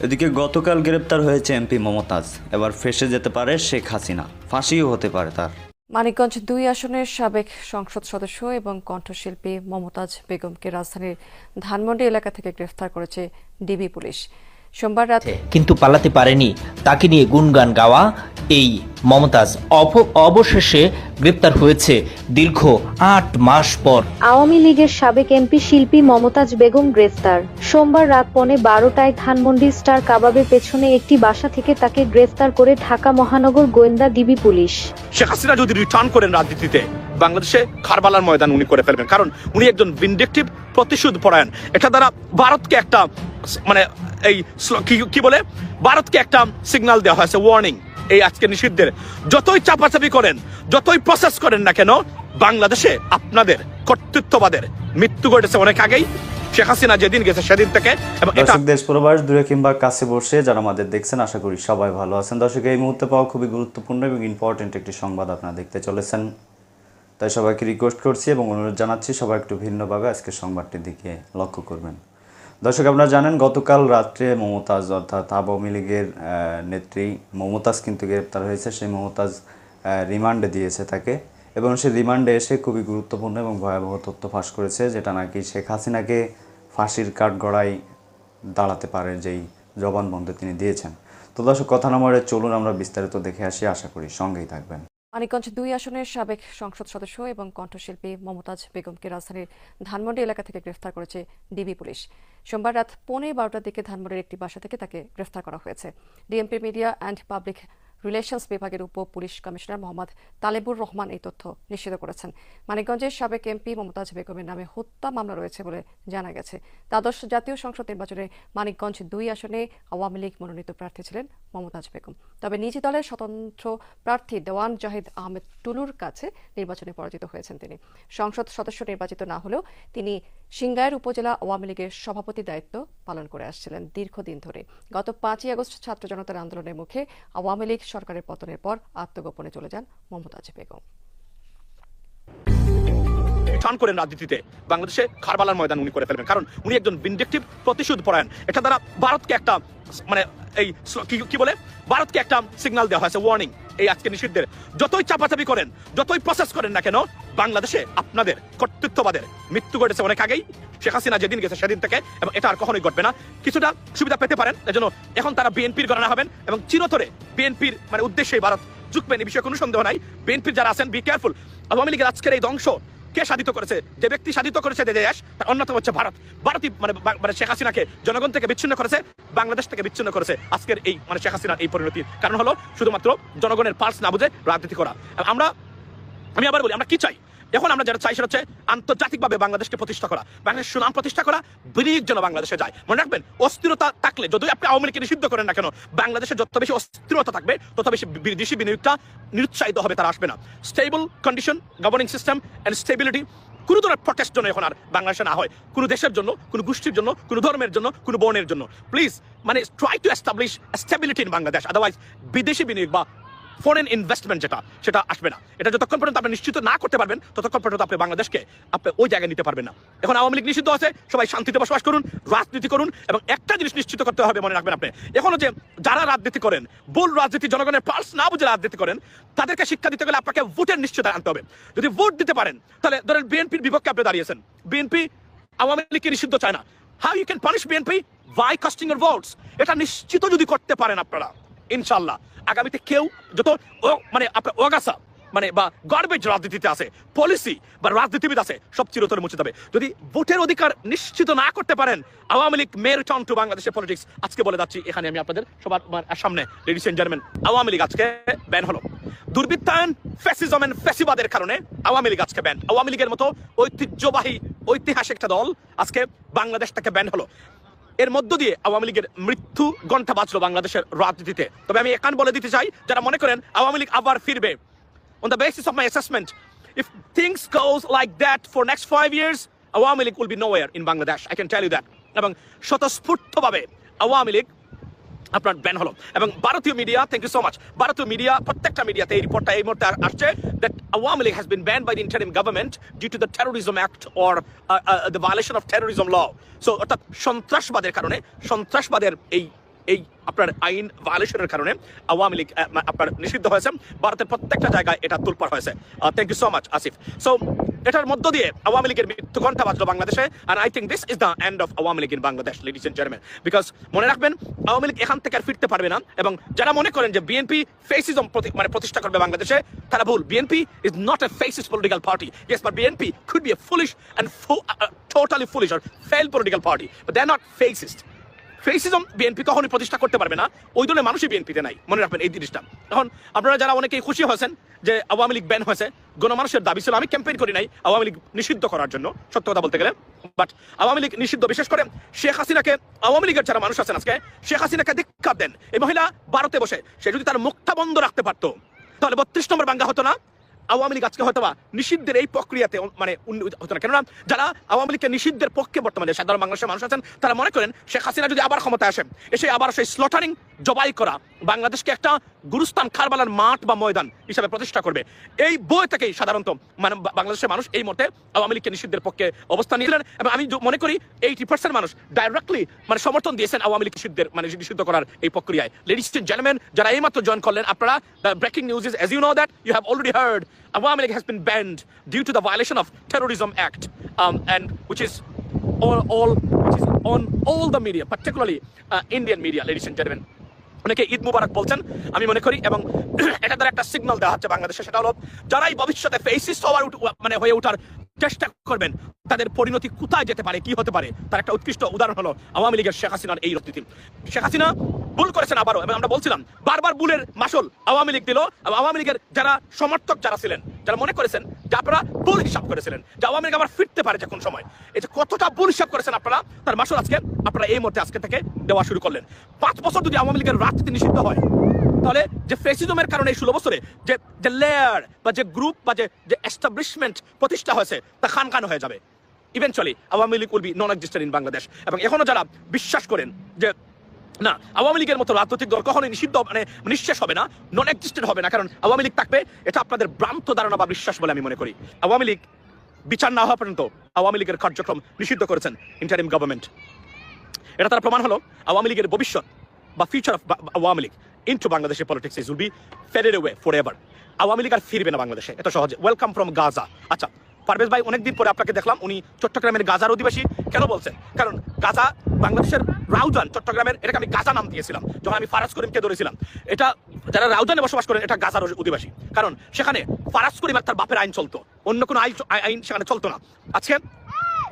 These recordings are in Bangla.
এদিকে গতকাল গ্রেপ্তার হয়েছে এমপি মমতাজ, এবার ফেঁসে যেতে পারে শেখ হাসিনা, ফাঁসিও হতে পারে তার। মানিকগঞ্জ ২ আসনের সাবেক সংসদ সদস্য এবং কণ্ঠশিল্পী মমতাজ বেগমকে রাজধানীর ধানমন্ডি এলাকা থেকে গ্রেফতার করেছে ডিবি পুলিশ সোমবার রাতে। কিন্তু পালাতে পারেনি তাকে নিয়ে গুণগান গাওয়া এই মমতাজ অবশেষে গ্রেপ্তার হয়েছে দীর্ঘ ৮ মাস পর। আওয়ামী লীগের সাবেক এমপি শিল্পী মমতাজ বেগম গ্রেফতার। সোমবার রাত 12:15টায় ধানমন্ডি স্টার কাবাবের পেছনে একটি বাসা থেকে তাকে গ্রেফতার করে ঢাকা মহানগর গোয়েন্দা ডিবি পুলিশ। শেখ হাসিনা যদি রিটার্ন করেন রাজনীতিতে, বাংলাদেশে কারবালার ময়দান উনি করে ফেলবেন, কারণ উনি একজন ভিনডিকটিভ, প্রতিশোধ পরায়ণ। এটা দ্বারা ভারতকে একটা মানে এই কি বলে, ভারতকে একটা সিগন্যাল দেওয়া হয়েছে, ওয়ার্নিং। এই আজকে নিষিদ্ধের যতই চাপাচাপি করেন, যতই প্রসেস করেন না কেন, বাংলাদেশে আপনাদের কর্তৃত্ববাদের মৃত্যু ঘটেছে অনেক আগেই। শেখ হাসিনা যেদিন গেছে সেদিন থেকে। এবং দর্শক, দেশ প্রবাস দূরে কিংবা কাছে বসে যারা আমাদের দেখছেন, আশা করি সবাই ভালো আছেন। দর্শক, এই মুহূর্তে পাওয়া খুবই গুরুত্বপূর্ণ এবং ইম্পর্টেন্ট একটি সংবাদ আপনারা দেখতে চলেছেন, তাই সবাইকে রিকোয়েস্ট করছি এবং অনুরোধ জানাচ্ছি সবাই একটু ভিন্নভাবে আজকের সংবাদটির দিকে লক্ষ্য করবেন। দর্শক, আপনারা জানেন গতকাল রাত্রে মমতাজ অর্থাৎ আওয়ামী লীগের নেত্রী মমতাজ কিন্তু গ্রেপ্তার হয়েছে। সেই মমতাজ রিমান্ডে দিয়েছে তাকে, এবং সে রিমান্ডে এসে খুবই গুরুত্বপূর্ণ এবং ভয়াবহ তথ্য ফাঁস করেছে, যেটা নাকি শেখ হাসিনাকে ফাঁসির কাঠগড়ায় দাঁড়াতে পারে, যেই জবানবন্দি তিনি দিয়েছেন। তো দর্শক, কথা না বলে চলুন আমরা বিস্তারিত দেখে আসি, আশা করি সঙ্গেই থাকবেন। মানিকগঞ্জ ২ আসনের সাবেক সংসদ সদস্য এবং কণ্ঠশিল্পী মমতাজ বেগমকে রাজধানীর ধানমন্ডি এলাকা থেকে গ্রেফতার করেছে ডিবি পুলিশ সোমবার রাত 12:15টার দিকে ধানমন্ডির একটি বাসা থেকে তাকে গ্রেফতার করা হয়েছে। DMP media and public relations বিভাগের উপ পুলিশ কমিশনার মোহাম্মদ তালেবুর রহমান এই তথ্য নিশ্চিত করেছেন। মানিকগঞ্জের সাবেক এমপি মমতাজ বেগমের নামে হত্যা মামলা রয়েছে বলে জানা গেছে। দ্বাদশ জাতীয় সংসদ নির্বাচনে মানিকগঞ্জ ২ আসনে আওয়ামী লীগ মনোনীত প্রার্থী ছিলেন মমতাজ বেগম, তবে নিজ দলের স্বতন্ত্র প্রার্থী দেওয়ান জাহিদ আহমেদ টুলুর কাছে নির্বাচনে পরাজিত হয়েছেন তিনি। সংসদ সদস্য নির্বাচিত না হলেও তিনি সিংগাইর উপজেলা আওয়ামী লীগের সভাপতি দায়িত্ব পালন করে আসছিলেন দীর্ঘদিন ধরে। গত ৫ই আগস্ট ছাত্র জনতার আন্দোলনের মুখে আওয়ামী লীগ সরকারের পতনের পর আত্মগোপনে চলে যান মমতাজ বেগম। রিটার্ন করেন রাজনীতিতে, বাংলাদেশে কারবালার ময়দান উনি করে ফেলবেন, কারণ উনি একজন ভিনডিকটিভ, প্রতিশোধ পরায়ণ। এটা দ্বারা ভারতকে একটা মানে এই কি বলে, ভারতকে একটা সিগন্যাল দেওয়া হয়েছে, ওয়ার্নিং। এই আজকে নিষিদ্ধের যতই চাপাচাপি করেন, যতই প্রসেস করেন না কেন, বাংলাদেশে আপনাদের কর্তৃত্ববাদের মৃত্যু ঘটেছে অনেক আগেই। শেখ হাসিনা যেদিন গেছে সেদিন থেকে, এবং এটা আর কখনোই ঘটবে না। কিছুটা সুবিধা পেতে পারেন, এজন্য এখন তারা বিএনপির গণনা হবেন এবং চিরতরে বিএনপির মানে উদ্দেশ্যে ভারত ঝুঁকবেন, এই বিষয়ে কোনো সন্দেহ নাই। বিএনপির যারা আছেন, বি কেয়ারফুল। আওয়ামী লীগের আজকের এই ধ্বংস কে সাধিত করেছে? যে ব্যক্তি সাধিত করেছে দেশ, তার অন্যতম হচ্ছে ভারত। ভারতই মানে শেখ হাসিনাকে জনগণ থেকে বিচ্ছিন্ন করেছে, বাংলাদেশ থেকে বিচ্ছিন্ন করেছে। আজকের এই মানে শেখ হাসিনার এই পরিণতির কারণ হলো শুধুমাত্র জনগণের পালস না বুঝে রাজনীতি করা। আমি আবার বলি, আমরা কি চাই? এখন আমরা যেটা চাই সেটা হচ্ছে আন্তর্জাতিকভাবে বাংলাদেশকে প্রতিষ্ঠা করা, বাংলাদেশের সুনাম প্রতিষ্ঠা করা, বিনিয়োগ যেন বাংলাদেশে যায়। মনে রাখবেন, অস্থিরতা থাকলে, যদি আপনি আওয়ামী লীগকে নিষিদ্ধ করেন না কেন, বাংলাদেশে যত বেশি অস্থিরতা থাকবে তত বেশি বিদেশি বিনিয়োগটা নিরুৎসাহিত হবে, তারা আসবে না। Stable condition, governing system and stability, কোনো ধরনের প্রটেস্ট জন্য এখন আর বাংলাদেশে না হয়, কোনো দেশের জন্য, কোনো গোষ্ঠীর জন্য, কোনো ধর্মের জন্য, কোনো বর্ণের জন্য। প্লিজ মানে try to establish stability in Bangladesh, otherwise বিদেশি বিনিয়োগ বা ফরেন ইনভেস্টমেন্ট সেটা আসবে না। এটা যতক্ষণ পর্যন্ত আপনি নিশ্চিত না করতে পারবেন, ততক্ষণ পর্যন্ত আপনি বাংলাদেশকে আপনি ওই জায়গায় নিতে পারবেন না। এখন আওয়ামী লীগ নিষিদ্ধ আছে, সবাই শান্তিতে বসবাস করুন, রাজনীতি করুন, এবং একটা জিনিস নিশ্চিত করতে হবে, মনে রাখবেন আপনি, এখনো যে যারা রাজনীতি করেন, ভুল রাজনীতি, জনগণের পালস না বুঝে রাজনীতি করেন, তাদেরকে শিক্ষা দিতে গেলে আপনাকে ভোটের নিশ্চয়তা আনতে হবে। যদি ভোট দিতে পারেন, তাহলে ধরেন বিএনপির বিপক্ষে আপনি দাঁড়িয়েছেন, বিএনপি আওয়ামী লীগকে নিষিদ্ধ চায় না, how you can punish BNP? By casting your votes. এটা নিশ্চিত যদি করতে পারেন আপনারা, ইনশাল্লাহ আগামীতে কেউ যত মানে আপনার ওগাসা মানে বা গার্বেজ রাজনীতিতে আছে, পলিসি বা রাজনীতিবিদ আছে, সব চিরতরে মুছে যাবে। যদি ভোটের অধিকার নিশ্চিত না করতে পারেন, Awami League may return to বাংলাদেশের পলিটিক্স। আজকে বলে যাচ্ছি এখানে আমি আপনাদের সবার সামনে, ladies and gentleman, Awami League আজকে ব্যান হলো। দুর্বৃত্তায়ন, ফ্যাসিজম এন্ড ফ্যাসিবাদের কারণে আওয়ামী লীগ আজকে ব্যান। আওয়ামী লীগের মতো ঐতিহ্যবাহী ঐতিহাসিক একটা দল আজকে বাংলাদেশ থেকে ব্যান হলো। এর মধ্য দিয়ে আওয়ামী লীগের মৃত্যু ঘণ্টা বাজলো বাংলাদেশের রাজনীতিতে। তবে আমি এখান বলে দিতে চাই, যারা মনে করেন আওয়ামী লীগ আবার ফিরবে, on the basis of my assessment, if things goes like that for next 5 years, Awami League will be nowhere in Bangladesh, I can tell you that. এবং স্বতঃস্ফূর্তভাবে আওয়ামী লীগ আপনার ব্যান হলো। এবং ভারতীয় media, thank you so much, ভারতীয় মিডিয়া, প্রত্যেকটা মিডিয়াতে এই রিপোর্টটা এই মুহূর্তে আসছে that Awami League has been banned by the interim government due to the terrorism act or the violation of terrorism law. So অর্থাৎ সন্ত্রাসবাদের কারণে, সন্ত্রাসবাদের এই এই আপনার আইন ভায়োলেশনের কারণে আওয়ামী লীগ আপনার নিষিদ্ধ হয়েছে। ভারতের প্রত্যেকটা জায়গায় এটা তোলপাড় হয়েছে। Thank you so much Asif. So এটার মধ্য দিয়ে আওয়ামী লীগের মৃত্যু ঘণ্টা বাজলো বাংলাদেশে। আর I think this is the end of Awami League in Bangladesh, ladies and gentleman. Because মনে রাখবেন, আওয়ামী লীগ এখান থেকে আর ফিরতে পারবে না। এবং যারা মনে করেন যে বিএনপি ফেসিজম মানে প্রতিষ্ঠা করবে বাংলাদেশে, তারা ভুল। BNP is not a fascist political party. Yes, but BNP could be a foolish and totally foolish or fail political party, but they are not fascist. Fascism BNP কখনোই প্রতিষ্ঠা করতে পারবে না। ওই দলের মানুষই বিএনপিতে নাই, মনে রাখবেন এই জিনিসটা। এখন আপনারা যারা অনেকেই খুশি হয়েছেন যে আওয়ামী লীগ ব্যান হয়েছে, গণমানুষের দাবি ছিল, আমি ক্যাম্পেইন করি নাই আওয়ামী লীগ নিষিদ্ধ করার জন্য, সত্য কথা বলতে গেলে। বাট আওয়ামী লীগ নিষিদ্ধ, বিশেষ করে শেখ হাসিনাকে, আওয়ামী লীগের যারা মানুষ আছেন আজকে শেখ হাসিনাকে ধিক্কার দেন। এই মহিলা ভারতে বসে সে যদি তার মুখটা বন্ধ রাখতে পারতো, তাহলে 32 নম্বর বাঙ্গা হতো না। আওয়ামী লীগ আজকে হয়তো বা নিষিদ্ধের এই প্রক্রিয়াতে মানে হতো না। কেননা যারা আওয়ামী লীগকে নিষিদ্ধের পক্ষে বর্তমানে সাধারণ বাংলাদেশের মানুষ আছেন, তারা মনে করেন শেখ হাসিনা যদি আবার ক্ষমতায় আসেন, এসে আবার সেই স্লটারিং, জবাই করা বাংলাদেশকে একটা গুরুস্থান, খারবালার মাঠ বা ময়দান হিসাবে প্রতিষ্ঠা করবে। এই বই থেকেই সাধারণত মানে বাংলাদেশের মানুষ এই মুহূর্তে আওয়ামী লীগকে নিষিদ্ধের পক্ষে অবস্থান নিয়েছিলেন। এবং আমি মনে করি 80% মানুষ ডাইরেক্টলি মানে সমর্থন দিয়েছেন আওয়ামী লীগ নিষিদ্ধের মানে নিষিদ্ধ করার এই প্রক্রিয়ায়। লেডিস এন্ড জেন্টলম্যান, যারা এইমাত্র জয়েন করলেন, আপনারা, the breaking news is, as you know that you have already heard, Awami League has been banned due to the violation of Terrorism Act, and which is on all the media, particularly Indian media, ladies and gentlemen. অনেকে ঈদ মুবারক বলছেন, আমি মনে করি, এবং এটা দ্বারা একটা সিগন্যাল দেওয়া হচ্ছে বাংলাদেশে। সেটা হলো, যারাই ভবিষ্যতে ফেসিস্ট মানে হয়ে ওঠার চেষ্টা করবেন, তাদের পরিণতি কোথায় যেতে পারে, কি হতে পারে, তার একটা উৎকৃষ্ট উদাহরণ হলো আওয়ামী লীগের শেখ হাসিনার এই রীতি। শেখ হাসিনা ভুল করেছেন আবারও, এবং আমরা বলছিলাম বারবার ভুলের মাসুল আওয়ামী লীগ দিল। আওয়ামী লীগের যারা সমর্থক যারা ছিলেন, যারা মনে করেছেন যে আপনারা ভুল হিসাব করেছিলেন যে আওয়ামী লীগ আবার ফিরতে পারে যে কোন সময়, এই যে কতটা ভুল হিসাব করেছেন আপনারা, তার মাসুল আজকে আপনারা এই মুহূর্তে আজকে থেকে দেওয়া শুরু করলেন। 5 বছর যদি আওয়ামী লীগের রাজনীতি নিষিদ্ধ হয়, তাহলে যে ফেসিজমের কারণে এই 16 বছরে যে লেয়ার বা যে গ্রুপ বা যে এস্টাবলিশমেন্ট প্রতিষ্ঠা হয়েছে, তা খান হয়ে যাবে। Eventually Awami League will be non existent in Bangladesh. এবং এখনো যারা বিশ্বাস করেন যে না, আওয়ামী লীগের মতো রাজনৈতিক দল কখনোই নিষিদ্ধ মানে নিঃশেষ হবে না, নন এক্সিস্টেন্ট হবে না, কারণ আওয়ামী লীগ থাকবে, এটা আপনাদের ভ্রান্ত ধারণা বা বিশ্বাস বলে আমি মনে করি। আওয়ামী লীগ বিচার না হওয়া পর্যন্ত আওয়ামী লীগের কার্যক্রম নিষিদ্ধ করেছেন ইন্টারিম গভর্নমেন্ট। এটা তার প্রমাণ হলো আওয়ামী লীগের ভবিষ্যৎ বা future of Awami League into বাংলাদেশের politics is will be faded away forever. Awami League আর ফিরবে না বাংলাদেশে এত সহজে। Welcome from Gaza. আচ্ছা পারভেজ ভাই, অনেকদিন পরে আপনাকে দেখলাম, উনি চট্টগ্রামের গাজার অধিবাসী কেন বলছেন? কারণ গাজা বাংলাদেশের রাউজান, চট্টগ্রামের, এটাকে আমি গাজা নাম দিয়েছিলাম যখন আমি ফারাজ করিমকে ধরেছিলাম। এটা যারা রাউজানে বসবাস করেন, এটা গাজার অধিবাসী, কারণ সেখানে ফারাজ করিম আর তার বাপের আইন চলতো, অন্য কোনো আইন সেখানে চলতো না। আজকে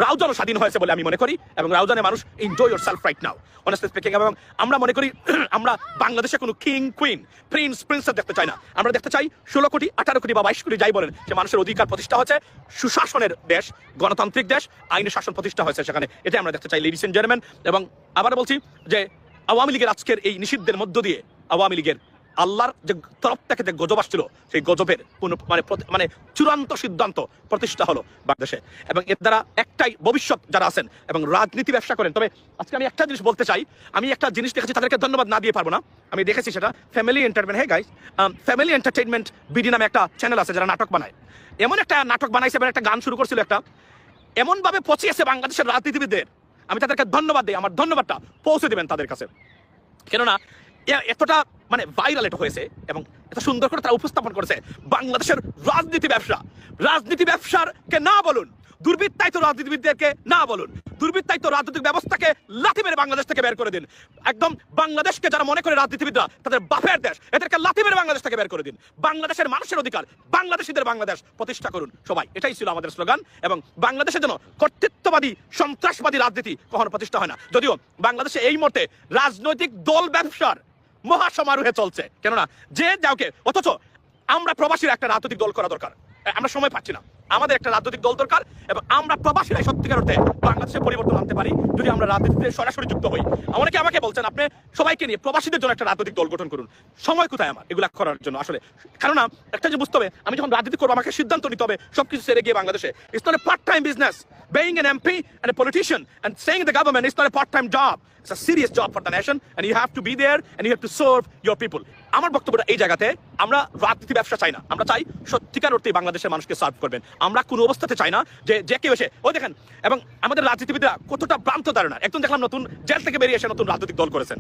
রাউজানও স্বাধীন হয়েছে বলে আমি মনে করি, এবং রাউজানের মানুষ enjoy your self right now, honestly speaking. এবং আমরা মনে করি আমরা বাংলাদেশে কোনো কিং, কুইন, প্রিন্সেস দেখতে চাই না। আমরা দেখতে চাই 16 কোটি, 18 কোটি বা 22 কোটি যাই বলেন, যে মানুষের অধিকার প্রতিষ্ঠা হয়েছে, সুশাসনের দেশ, গণতান্ত্রিক দেশ, আইনের শাসন প্রতিষ্ঠা হয়েছে সেখানে, এটা আমরা দেখতে চাই, লেডিস এন্ড জেন্টলম্যান। এবং আবার বলছি যে আওয়ামী লীগের আজকের এই নিষিদ্ধের মধ্য দিয়ে আওয়ামী লীগের আল্লাহর যে তরফ থেকে যে গজব আসছিল, সেই গজবের মানে চূড়ান্ত সিদ্ধান্ত প্রতিষ্ঠা হলো বাংলাদেশে। এবং এর দ্বারা একটাই ভবিষ্যৎ যারা আছেন এবং রাজনীতি ব্যবসা করেন। তবে আজকে আমি একটা জিনিস বলতে চাই, আমি একটা জিনিস দেখেছি, তাদেরকে ধন্যবাদ না দিয়ে পারবো না। আমি দেখেছি সেটা ফ্যামিলি এন্টারটেনমেন্ট। হ্যাঁ গাইস, ফ্যামিলি এন্টারটেনমেন্ট বিডি নামে একটা চ্যানেল আছে যারা নাটক বানায়। এমন একটা নাটক বানাইছে এবং একটা গান শুরু করছিল, একটা এমন ভাবে পচিয়েছে বাংলাদেশের রাজনীতিবিদদের। আমি তাদেরকে ধন্যবাদ দিই, আমার ধন্যবাদটা পৌঁছে দেবেন তাদের কাছে। কেননা এতটা মানে ভাইরাল এটা হয়েছে এবং এত সুন্দর করে তারা উপস্থাপন করেছে বাংলাদেশের রাজনীতি ব্যবসার কে না বলুন, দুর্বৃত্তায়িত রাজনীতিবিদদেরকে না বলুন, দুর্বৃত্তায়িত রাজনৈতিক ব্যবস্থাকে লাথি মেরে বাংলাদেশ থেকে বের করে দিন। একদম বাংলাদেশকে যারা মনে করে রাজনীতিবিদরা তাদের বাপের দেশ, এদেরকে লাথি মেরে বাংলাদেশ থেকে বের করে দিন। বাংলাদেশের মানুষের অধিকার, বাংলাদেশিদের বাংলাদেশ প্রতিষ্ঠা করুন সবাই, এটাই ছিল আমাদের স্লোগান। এবং বাংলাদেশের জন্য কর্তৃত্ববাদী, সন্ত্রাসবাদী রাজনীতি কখনো প্রতিষ্ঠা হয় না। যদিও বাংলাদেশে এই মুহূর্তে রাজনৈতিক দল ব্যবসার মহাসমারোহে চলছে, কেননা যে যাওকে, অথচ আমরা প্রবাসীর একটা রাজনৈতিক দল করা দরকার। আমরা সময় পাচ্ছি না, আমাদের একটা রাজনৈতিক দল দরকার, এবং আমরা প্রবাসীরাই সত্যিকার অর্থে বাংলাদেশে পরিবর্তন আনতে পারি যদি আমরা রাজনীতিতে সরাসরি যুক্ত হই। অনেকে আমাকে বলছেন আপনি সবাইকে নিয়ে প্রবাসীদের জন্য একটা রাজনৈতিক দল গঠন করুন। সময় কোথায় আমার এগুলা করার জন্য? আসলে কারণ একটা যে বুঝতে হবে, আমি যখন রাজনীতি করবো আমাকে সিদ্ধান্ত নিতে হবে সবকিছু ছেড়ে গিয়ে বাংলাদেশে। It's not a part time business. Being an MP and a politician and staying in the government is not a part-time job. It's a serious job for the nation, and you have to be there and you have to serve your people. আমার বক্তব্যটা এই জায়গাতে, আমরা রাজনীতি ব্যবসা চাই না, আমরা চাই সত্যিকার অর্থে বাংলাদেশের মানুষকে সার্ভ করবেন। আমরা কোনো অবস্থাতে চাই না যে কেউ এসে ওই দেখেন। এবং আমাদের রাজনীতিবিদরা কতটা ভ্রান্ত ধারণা, একদম দেখলাম নতুন জেল থেকে বেরিয়ে এসে নতুন রাজনৈতিক দল করেছেন।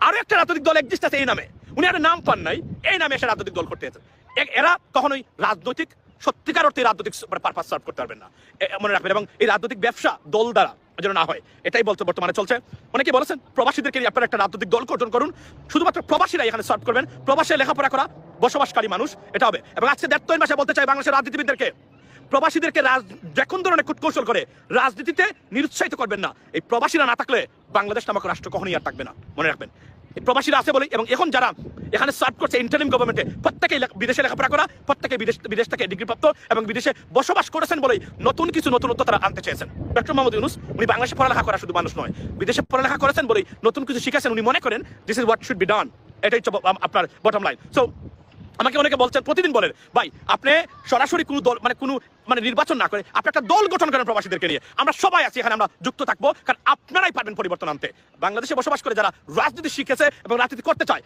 আরো একটা রাজনৈতিক দল এক্সিস্ট আছে এই নামে, উনি একটা নাম পান নাই, এই নামে এসে রাজনৈতিক দল করতে এরা কখনোই রাজনৈতিক সত্যিকার অর্থে রাজনৈতিক পারপাস সার্ভ করতে পারবেন না, মনে রাখবেন। এবং এই রাজনৈতিক ব্যবসা দল দ্বারা যেন না হয়, এটাই বলতে বর্তমানে চলছে। অনেকে বলেছেন প্রবাসীদেরকে নিয়ে আপনারা একটা রাজনৈতিক দল গঠন করুন, শুধুমাত্র প্রবাসীরা এখানে সার্ভ করবেন, প্রবাসে লেখাপড়া করা বসবাসকারী মানুষ, এটা হবে। এবং আজকে দেড় মাসে বলতে চাই বাংলাদেশের রাজনীতিবিদদেরকে, প্রবাসীদেরকে যেকোন ধরনের কূটকৌশল করে রাজনীতিতে নিরুৎসাহিত করবেন না। এই প্রবাসীরা না থাকলে বাংলাদেশ নামক রাষ্ট্র কখনোই আর থাকবে না, মনে রাখবেন। এই প্রবাসীরা আছে বলে, এবং এখন যারা এখানে সার্ভ করছে ইন্টারিম গভর্নমেন্টে, প্রত্যেকেই বিদেশে লেখাপড়া করা, প্রত্যেকে বিদেশ থেকে ডিগ্রিপ্রাপ্ত এবং বিদেশে বসবাস করেছেন বলেই নতুনত্ব তারা আনতে চেয়েছেন। ডক্টর মোহাম্মদ ইউনূস উনি বাংলাদেশে পড়ালেখা করা শুধু মানুষ নয়, বিদেশে পড়ালেখা করেছেন বলেই নতুন কিছু শিখেছেন। উনি মনে করেন this is what should be done, এটাই হচ্ছে আপনার বটম লাইন। সো আমাকে অনেকে বলছেন, প্রতিদিন বলেন ভাই আপনি সরাসরি কোনো দল মানে নির্বাচন না করে আপনি একটা দল গঠন করেন প্রবাসীদেরকে নিয়ে, আমরা সবাই আছি এখানে, আমরা যুক্ত থাকবো, কারণ আপনারাই পারবেন পরিবর্তন আনতে। বাংলাদেশে বসবাস করে যারা রাজনীতি শিখেছে এবং রাজনীতি করতে চায়,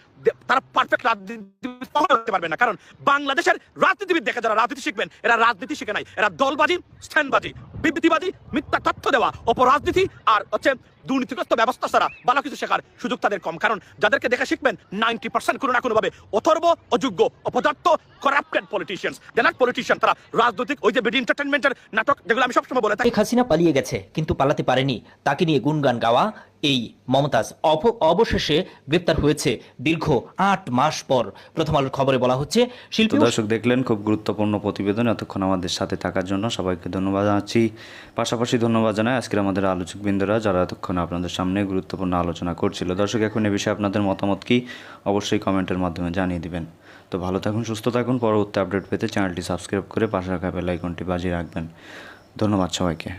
তারা পারফেক্ট রাজনীতি করতে পারবে না, কারণ বাংলাদেশের রাজনীতিবিদ দেখে যারা রাজনীতি শিখবেন, এরা রাজনীতি শিখে নাই, এরা দলবাজি, স্ট্যান্ডবাজি, বিবৃতিবাজি, মিথ্যা তথ্য দেওয়া, অপরাজনীতি আর হচ্ছে দুর্নীতিগ্রস্ত ব্যবস্থা ছাড়া ভালো কিছু শেখার সুযোগ তাদের কম। কারণ যাদেরকে দেখে শিখবেন 90% কোনো না কোনো ভাবে অথর্ব, অযোগ্য, অপদার্থ, করাপ্টেড পলিটিশিয়ানস। যারা পলিটিশিয়ান তারা রাজনৈতিক ওই যে বিডি এন্টারটেইনমেন্টের নাটক, যেগুলো আমি সবসময় বলে থাকি। শেখ হাসিনা পালিয়ে গেছে কিন্তু পালাতে পারেনি, তাকে নিয়ে গুণগান গাওয়া এই মমতাজ অবশেষে গ্রেপ্তার হয়েছে দীর্ঘ 8 মাস পর। প্রথম আলোর খবরে বলা হচ্ছে শিল্পী। দর্শক দেখলেন খুব গুরুত্বপূর্ণ প্রতিবেদন, এতক্ষণ আমাদের সাথে থাকার জন্য সবাইকে ধন্যবাদ জানাচ্ছি। পাশাপাশি ধন্যবাদ জানাই আজকের আমাদের আলোচকবৃন্দরা যারা এতক্ষণ আপনাদের সামনে গুরুত্বপূর্ণ আলোচনা করছিল। দর্শক এখন এ বিষয়ে আপনাদের মতামত কি অবশ্যই কমেন্টের মাধ্যমে জানিয়ে দিবেন। তো ভালো থাকুন, সুস্থ থাকুন। পরবর্তী আপডেট পেতে চ্যানেলটি সাবস্ক্রাইব করে পাশে রাখা বেল আইকনটি বাজিয়ে রাখবেন। ধন্যবাদ সবাইকে।